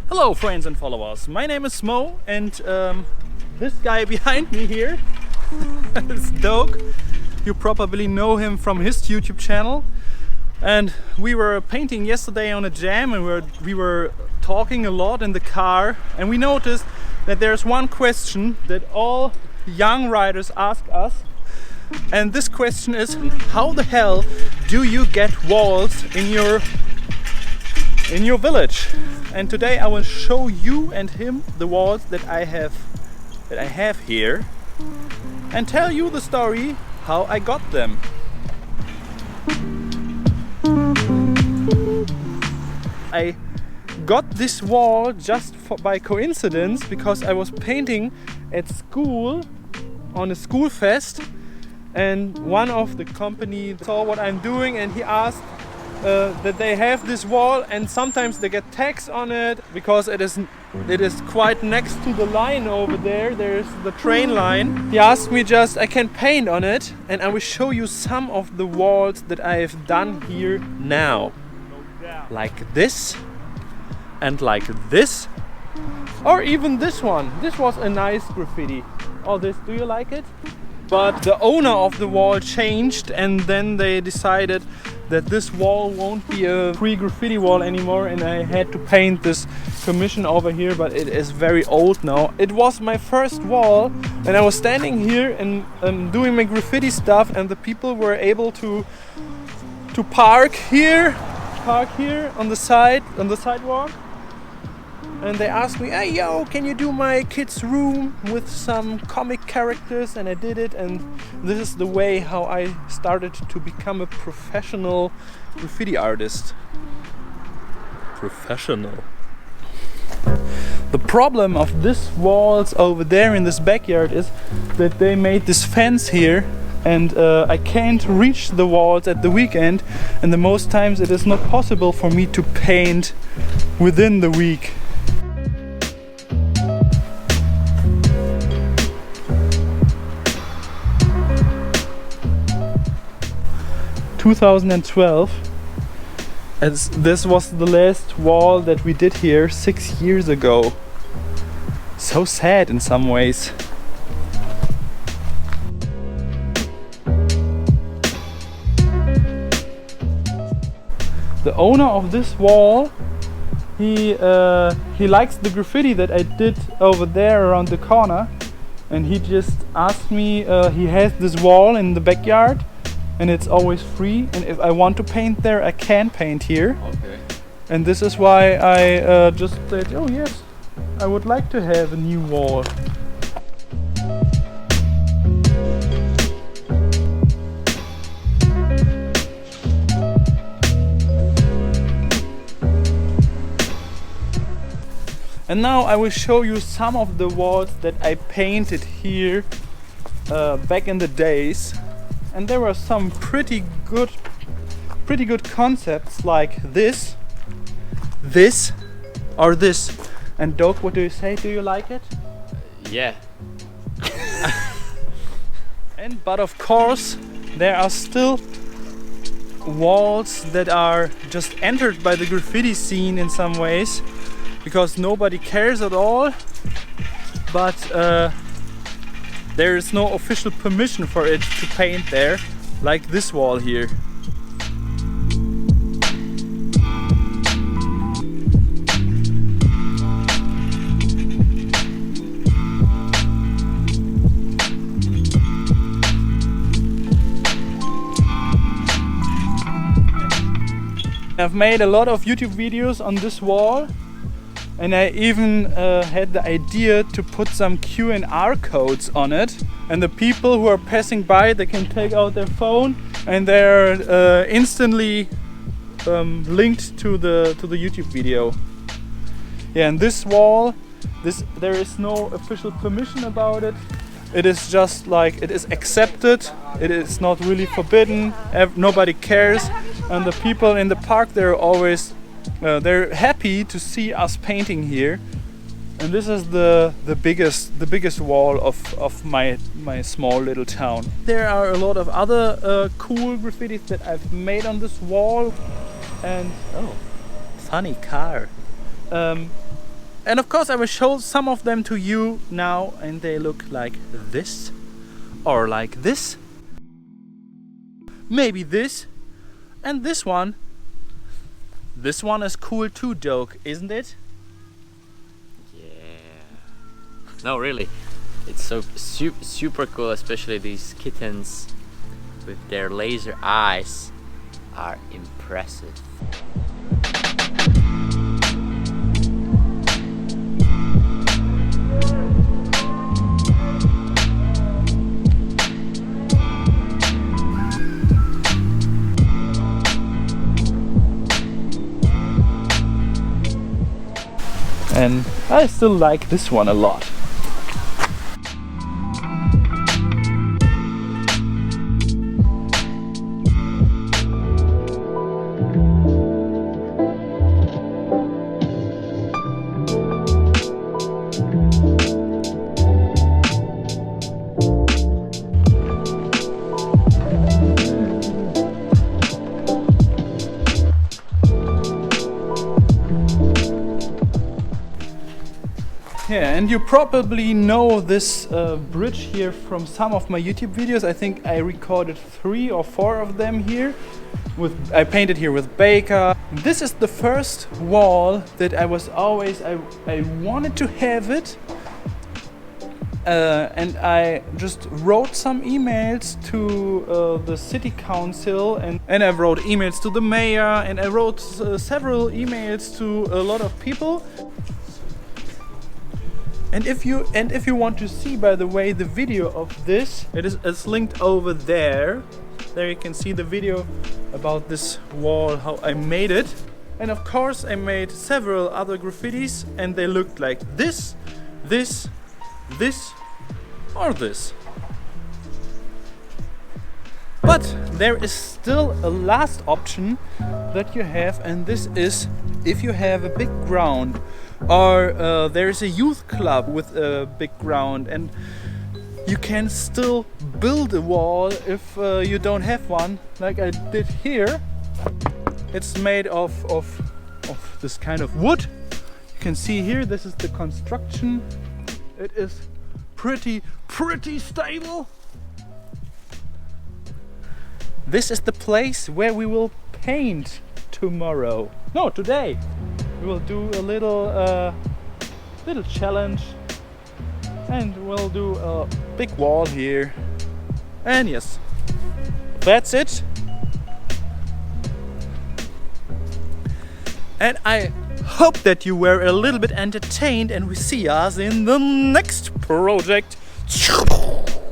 Hello friends and followers, my name is SMOE and this guy behind me here is DOKE. You probably know him from his YouTube channel. And we were painting yesterday on a jam and we were talking a lot in the car, and we noticed that there's one question that all young riders ask us, and this question is: how the hell do you get walls in your village? And today I will show you and him the walls that I have here and tell you the story how I got them. I got this wall just by coincidence because I was painting at school on a school fest, and one of the company saw what I'm doing and he asked that they have this wall, and sometimes they get tags on it because it is quite next to the line over there. There's the train line. He asked me just I can paint on it, and I will show you some of the walls that I have done here now. Like this and like this, or even this one. This was a nice graffiti. All this, do you like it? But the owner of the wall changed, and then they decided that this wall won't be a free graffiti wall anymore, and I had to paint this commission over here, but it is very old now. It was my first wall, and I was standing here and doing my graffiti stuff, and the people were able to park here on the sidewalk, and they asked me, "Hey yo, can you do my kid's room with some comic characters?" And I did it, and this is the way how I started to become a professional graffiti artist. Professional. The problem of this walls over there in this backyard is that they made this fence here, and I can't reach the walls at the weekend, and the most times it is not possible for me to paint within the week. 2012, as this was the last wall that we did here 6 years ago. So sad in some ways. The owner of this wall, he likes the graffiti that I did over there around the corner, and he just asked me, he has this wall in the backyard and it's always free, and if I want to paint there I can paint here. Okay. And this is why I just said, oh yes, I would like to have a new wall. And now I will show you some of the walls that I painted here back in the days. And there were some pretty good concepts, like this, or this. And DOKE, what do you say? Do you like it? Yeah. But of course, there are still walls that are just entered by the graffiti scene in some ways, because nobody cares at all, but there is no official permission for it to paint there, like this wall here. I've made a lot of YouTube videos on this wall, and I even had the idea to put some QR codes on it, and the people who are passing by, they can take out their phone and they're instantly linked to the YouTube video. Yeah, and this wall, there is no official permission about it. It is just like, it is accepted, it is not really forbidden, nobody cares, and the people in the park, they're always they're happy to see us painting here. And this is the biggest wall of my small little town. There are a lot of other cool graffitis that I've made on this wall, and oh, funny car. And of course I will show some of them to you now, and they look like this, or like this, maybe this, and this one. This one is cool too, Doke, isn't it? Yeah. No, really. It's so super cool, especially these kittens with their laser eyes are impressive. And I still like this one a lot. Yeah, and you probably know this bridge here from some of my YouTube videos. I think I recorded 3 or 4 of them here. I painted here with Baker. This is the first wall that I wanted to have it. And I just wrote some emails to the city council, and I wrote emails to the mayor, and I wrote several emails to a lot of people. And if you want to see, by the way, the video of this, it's linked over there. There you can see the video about this wall, how I made it. And of course I made several other graffitis, and they looked like this, this, this, or this. But there is still a last option that you have, and this is if you have a big ground, or there is a youth club with a big ground, and you can still build a wall if you don't have one, like I did here. It's made of this kind of wood. You can see here, this is the construction. It is pretty stable. This is the place where we will paint tomorrow. No, today. We will do a little challenge, and we'll do a big wall here. And yes, that's it. And I hope that you were a little bit entertained, and we see us in the next project.